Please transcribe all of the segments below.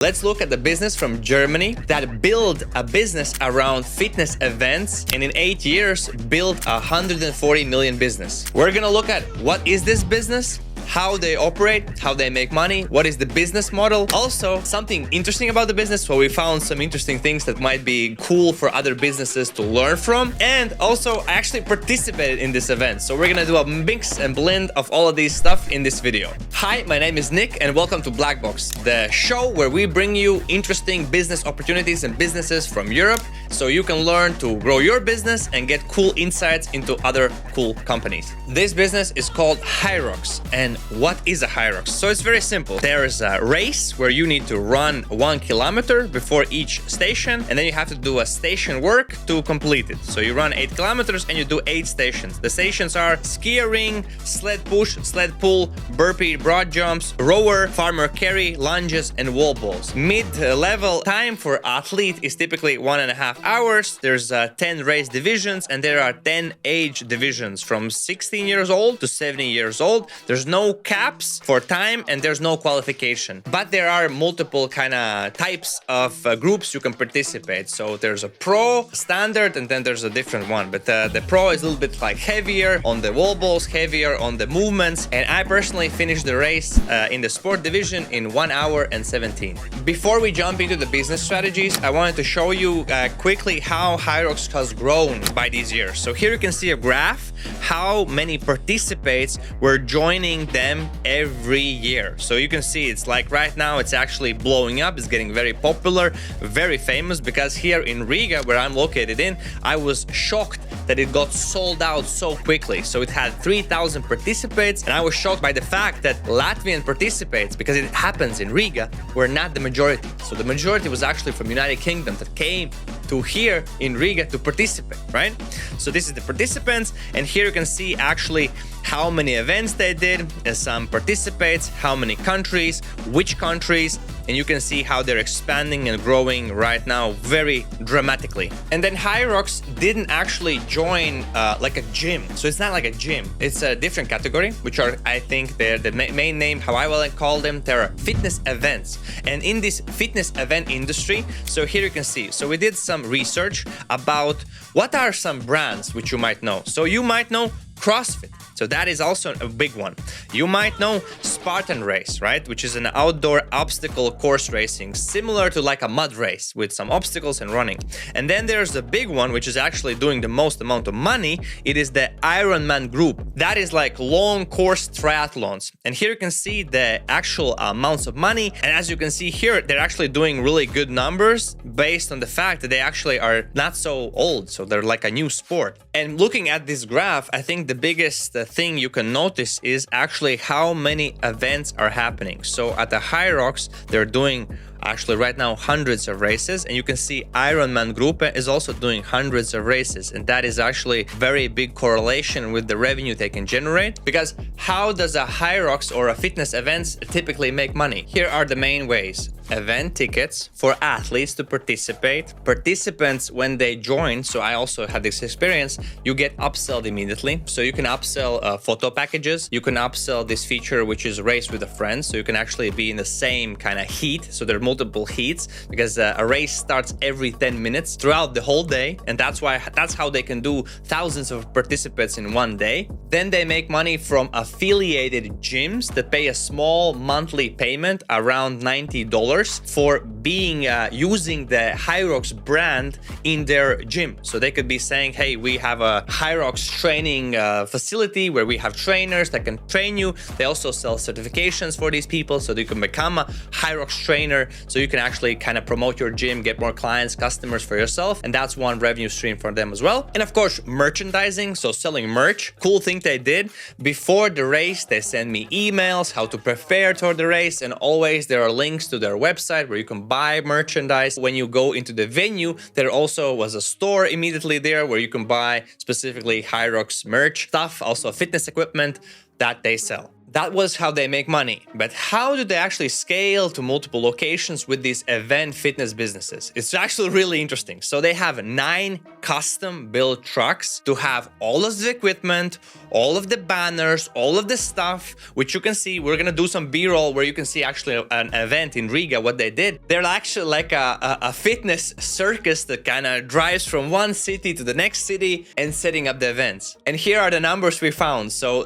Let's look at the business from Germany that built a business around fitness events and in 8 years built a 140 million business. We're gonna look at what is this business, how they operate, how they make money, what is the business model. Also, something interesting about the business, so we found some interesting things that might be cool for other businesses to learn from. And also, I actually participated in this event. So we're gonna do a mix and blend of all of these stuff in this video. Hi, my name is Nick and welcome to BlackBox, the show where we bring you interesting business opportunities and businesses from Europe so you can learn to grow your business and get cool insights into other cool companies. This business is called Hyrox. And what is a Hyrox? So it's very simple. There is a race where you need to run 1 kilometer before each station, and then you have to do a station work to complete it. So you run 8 kilometers and you do 8 stations. The stations are ski ring, sled push, sled pull, burpee, broad jumps, rower, farmer carry, lunges, and wall balls. Mid-level time for athlete is typically 1.5 hours. There's 10 race divisions, and there are 10 age divisions from 16 years old to 70 years old. There's no caps for time and there's no qualification, but there are multiple kind of types of groups you can participate. So there's a pro, standard, and then there's a different one, but the pro is a little bit like heavier on the wall balls, heavier on the movements, and I personally finished the race in the sport division in 1 hour and 17. Before we jump into the business strategies, I wanted to show you quickly how Hyrox has grown by these years. So here you can see a graph how many participants were joining them every year. So you can see it's like right now it's actually blowing up. It's getting very popular, very famous, because here in Riga, where I'm located in, I was shocked that it got sold out so quickly. So it had 3,000 participants, and I was shocked by the fact that Latvian participants, because it happens in Riga, were not the majority. So the majority was actually from United Kingdom that came to here in Riga to participate, right? So this is the participants, and here you can see actually how many events they did, some participants, how many countries, which countries, and you can see how they're expanding and growing right now very dramatically. And then Hyrox didn't actually join like a gym. So it's not like a gym. It's a different category, which are, I think, they're the main name, how I will call them, they're fitness events. And in this fitness event industry, so here you can see, so we did some research about what are some brands which you might know. So you might know CrossFit. So that is also a big one. You might know Spartan race, right? Which is an outdoor obstacle course racing, similar to like a mud race with some obstacles and running. And then there's the big one, which is actually doing the most amount of money. It is the Ironman group. That is like long course triathlons. And here you can see the actual amounts of money. And as you can see here, they're actually doing really good numbers based on the fact that they actually are not so old. So they're like a new sport. And looking at this graph, I think the biggest thing you can notice is actually how many events are happening. So at the Hyrox, they're doing actually right now hundreds of races, and you can see Ironman Group is also doing hundreds of races, and that is actually very big correlation with the revenue they can generate. Because how does a Hyrox or a fitness events typically make money? Here are the main ways. Event tickets for athletes to participate. Participants, when they join, so I also had this experience, you get upsold immediately. So you can upsell photo packages. You can upsell this feature, which is race with a friend. So you can actually be in the same kind of heat. So there are multiple heats because a race starts every 10 minutes throughout the whole day. And that's how they can do thousands of participants in one day. Then they make money from affiliated gyms that pay a small monthly payment around $90 for being using the Hyrox brand in their gym. So they could be saying, hey, we have a Hyrox training facility where we have trainers that can train you. They also sell certifications for these people so you can become a Hyrox trainer, so you can actually kind of promote your gym, get more clients, customers for yourself, and that's one revenue stream for them as well. And of course, merchandising, so selling merch. Cool thing they did before the race, they send me emails how to prepare for the race, and always there are links to their website where you can buy merchandise. When you go into the venue, there also was a store immediately there where you can buy specifically Hyrox merch stuff, also fitness equipment that they sell. that was how they make money. But how do they actually scale to multiple locations with these event fitness businesses? It's actually really interesting. So they have 9 custom-built trucks to have all of the equipment, all of the banners, all of the stuff, which you can see. We're gonna do some B-roll where you can see actually an event in Riga, what they did. They're actually like a fitness circus that kind of drives from one city to the next city and setting up the events. And here are the numbers we found. So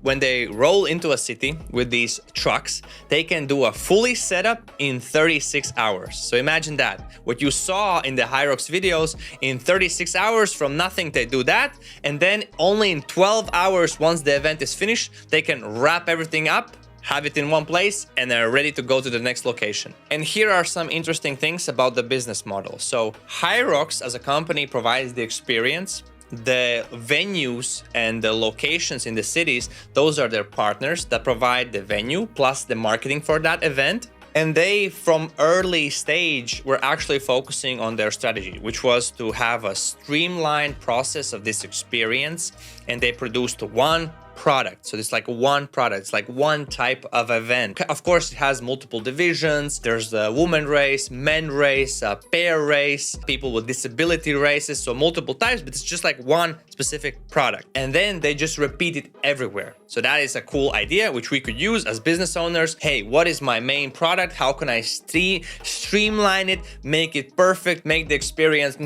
when they roll into a city with these trucks, they can do a fully setup in 36 hours. So imagine that. What you saw in the Hyrox videos, in 36 hours from nothing, they do that. And then only in 12 hours, once the event is finished, they can wrap everything up, have it in one place, and they're ready to go to the next location. And here are some interesting things about the business model. So Hyrox as a company provides the experience. The venues and the locations in the cities, those are their partners that provide the venue plus the marketing for that event. And they, from early stage, were actually focusing on their strategy, which was to have a streamlined process of this experience. And they produced one product. So it's like one product, it's like one type of event. Of course, it has multiple divisions. There's the woman race, men race, a pair race, people with disability races, so multiple types, but it's just like one specific product. And then they just repeat it everywhere. So that is a cool idea, which we could use as business owners. Hey, what is my main product? How can I streamline it, make it perfect, make the experience,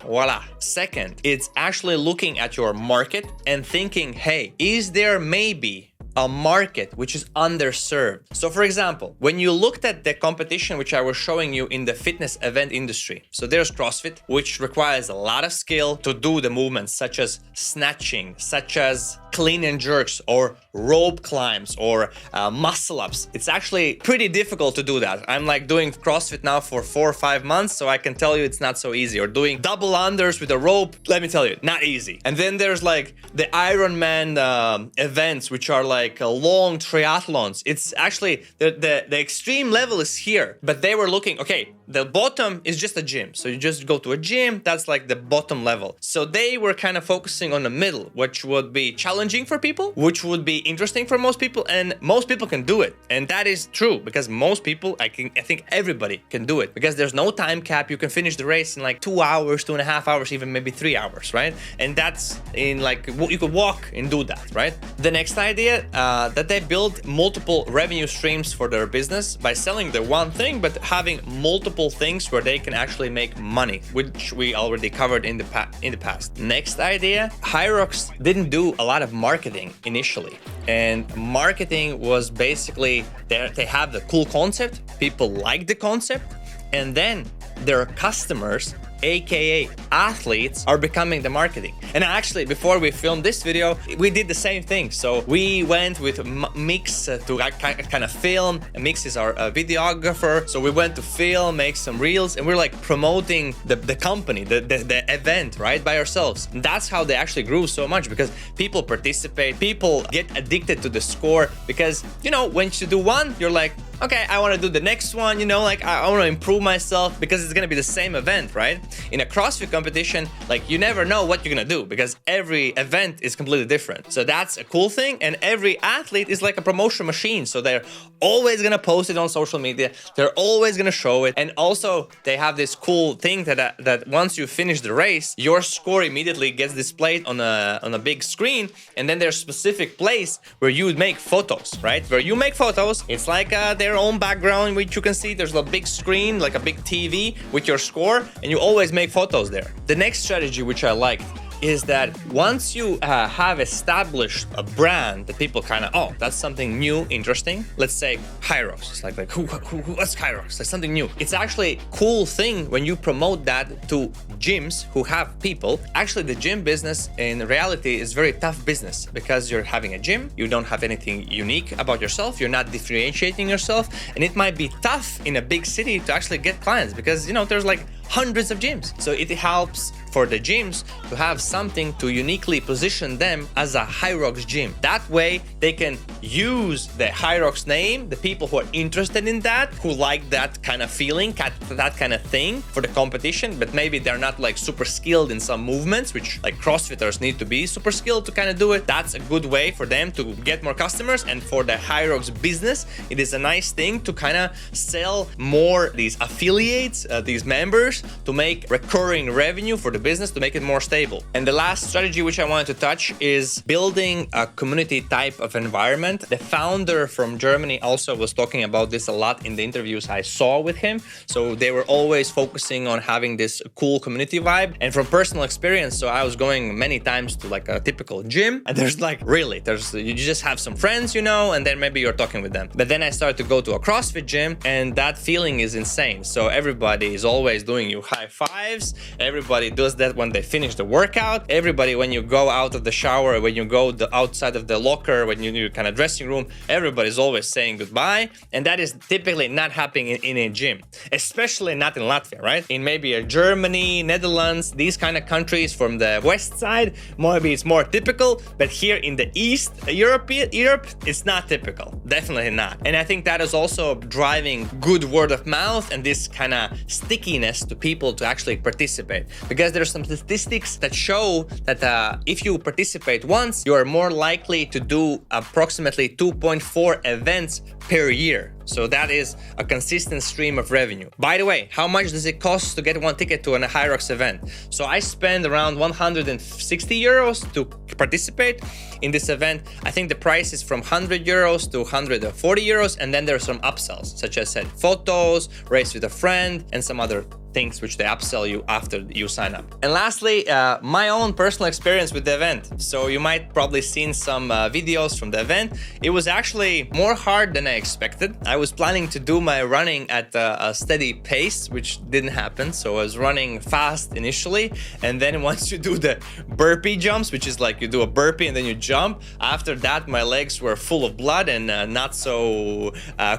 voila. Second, it's actually looking at your market and thinking, hey, is there maybe a market which is underserved? So for example, when you looked at the competition which I was showing you in the fitness event industry, so there's CrossFit, which requires a lot of skill to do the movements such as snatching, such as clean and jerks, or rope climbs, or muscle ups. It's actually pretty difficult to do that. I'm like doing CrossFit now for 4 or 5 months, so I can tell you it's not so easy. Or doing double unders with a rope, let me tell you, not easy. And then there's like the Ironman events, which are like long triathlons. It's actually, the extreme level is here, but they were looking, okay, the bottom is just a gym. So you just go to a gym, that's like the bottom level. So they were kind of focusing on the middle, which would be challenging for people, which would be interesting for most people, and most people can do it. And that is true, because most people, I think everybody can do it, because there's no time cap. You can finish the race in like 2 hours, 2.5 hours, even maybe 3 hours, right? And that's in like, you could walk and do that, right? The next idea, that they build multiple revenue streams for their business by selling the one thing, but having multiple things where they can actually make money, which we already covered in the past. Next idea, Hyrox didn't do a lot of marketing initially, and marketing was basically they have the cool concept, people like the concept, and then their customers, aka athletes, are becoming the marketing. And actually, before we filmed this video, we did the same thing. So we went with Mix to kind of film. Mix is our videographer. So we went to film, make some reels, and we're like promoting the company, the event, right, by ourselves. And that's how they actually grew so much, because people participate, people get addicted to the score, because, you know, once you do one, you're like, okay, I want to do the next one, you know, like I want to improve myself, because it's going to be the same event, right? In a CrossFit competition, like you never know what you're going to do, because every event is completely different. So that's a cool thing. And every athlete is like a promotion machine. So they're always going to post it on social media. They're always going to show it. And also they have this cool thing that once you finish the race, your score immediately gets displayed on a big screen. And then there's a specific place where you would make photos, right? Where you make photos. It's like their own background, which you can see. There's a big screen, like a big TV with your score, and you always make photos there. The next strategy, which I liked, is that once you have established a brand that people kind of, oh, that's something new, interesting. Let's say Hyrox. It's like what's Hyrox? That's something new. It's actually a cool thing when you promote that to gyms who have people. Actually, the gym business in reality is very tough business, because you're having a gym, you don't have anything unique about yourself, you're not differentiating yourself, and it might be tough in a big city to actually get clients, because, you know, there's like hundreds of gyms. So it helps for the gyms to have something to uniquely position them as a Hyrox gym. That way they can use the Hyrox name, the people who are interested in that, who like that kind of feeling, that kind of thing for the competition, but maybe they're not like super skilled in some movements, which like CrossFitters need to be super skilled to kind of do it. That's a good way for them to get more customers. And for the Hyrox business, it is a nice thing to kind of sell more these affiliates, these members, to make recurring revenue for the business, to make it more stable. And the last strategy which I wanted to touch is building a community type of environment. The founder from Germany also was talking about this a lot in the interviews I saw with him. So they were always focusing on having this cool community vibe. And from personal experience, so I was going many times to like a typical gym, and there's like you just have some friends, you know, and then maybe you're talking with them. But then I started to go to a CrossFit gym, and that feeling is insane. So everybody is always doing you high fives. Everybody does that when they finish the workout. Everybody, when you go out of the shower, when you go outside of the locker, when you kind of dressing room, everybody's always saying goodbye. And that is typically not happening in a gym, especially not in Latvia, right? In maybe Germany, Netherlands, these kind of countries from the west side, maybe it's more typical, but here in the East, Europe, it's not typical, definitely not. And I think that is also driving good word of mouth and this kind of stickiness to people to actually participate, because there's some statistics that show that if you participate once, you are more likely to do approximately 2.4 events per year. So that is a consistent stream of revenue. By the way, how much does it cost to get one ticket to a Hyrox event? So I spend around 160 euros to participate in this event. I think the price is from 100 euros to 140 euros. And then there are some upsells, such as said photos, race with a friend, and some other things which they upsell you after you sign up. And lastly, my own personal experience with the event. So you might probably seen some videos from the event. It was actually more hard than I expected. I was planning to do my running at a steady pace, which didn't happen. So I was running fast initially, and then once you do the burpee jumps, which is like you do a burpee and then you jump, after that my legs were full of blood and not so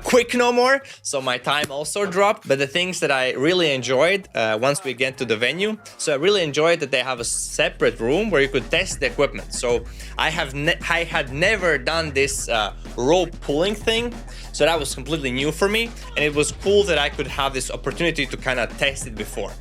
quick no more. So my time also dropped. But the things that I really enjoyed once we get to the venue, so I really enjoyed that they have a separate room where you could test the equipment. So I had never done this rope pulling thing, so that was completely new for me, and it was cool that I could have this opportunity to kind of test it before.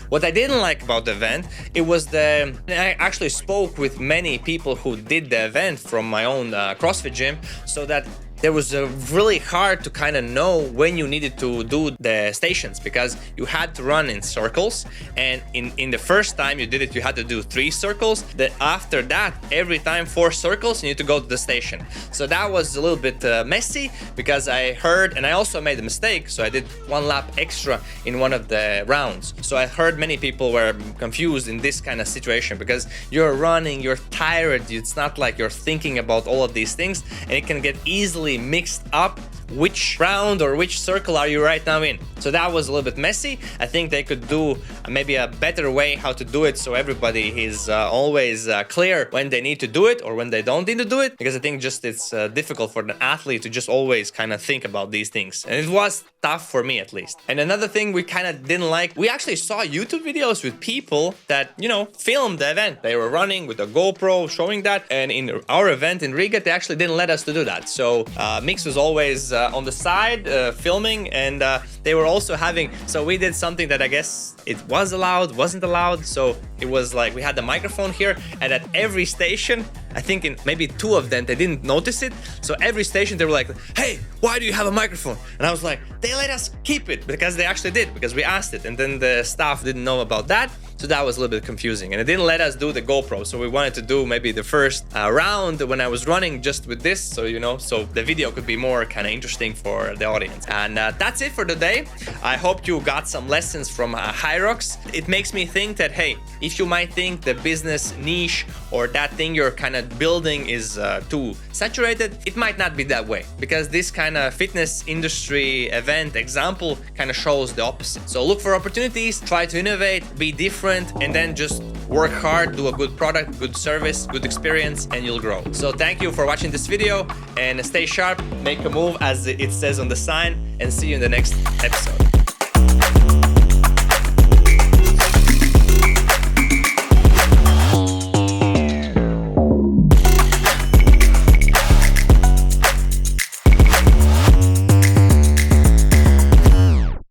What I didn't like about the event, I actually spoke with many people who did the event from my own CrossFit gym, so that there was really hard to kind of know when you needed to do the stations, because you had to run in circles, and in the first time you did it, you had to do 3 circles. Then after that, every time 4 circles, you need to go to the station. So that was a little bit messy, because I heard, and I also made a mistake, so I did 1 lap extra in one of the rounds. So I heard many people were confused in this kind of situation, because you're running, you're tired, it's not like you're thinking about all of these things, and it can get easily mixed up which round or which circle are you right now in. So that was a little bit messy. I think they could do maybe a better way how to do it, so everybody is always clear when they need to do it or when they don't need to do it, because I think just it's difficult for the athlete to just always kind of think about these things, and it was tough for me at least. And another thing we kind of didn't like, we actually saw YouTube videos with people that, you know, filmed the event. They were running with a GoPro showing that, and in our event in Riga they actually didn't let us to do that. So Mix was always on the side filming, and they were also having, so we did something that I guess it was allowed, wasn't allowed. So it was like we had the microphone here, and at every station, I think in maybe 2 of them, they didn't notice it. So every station they were like, hey, why do you have a microphone? And I was like, they let us keep it, because they actually did, because we asked it, and then the staff didn't know about that. So that was a little bit confusing, and it didn't let us do the GoPro. So we wanted to do maybe the first round when I was running just with this, so you know, so the video could be more kind of interesting for the audience. And that's it for today. I hope you got some lessons from Hyrox. It makes me think that, hey, if you might think the business niche or that thing you're kind of building is too saturated, it might not be that way, because this kind of fitness industry event example kind of shows the opposite. So look for opportunities, try to innovate, be different, and then just work hard, do a good product, good service, good experience, and you'll grow. So thank you for watching this video, and stay sharp, make a move as it says on the sign, and see you in the next episode.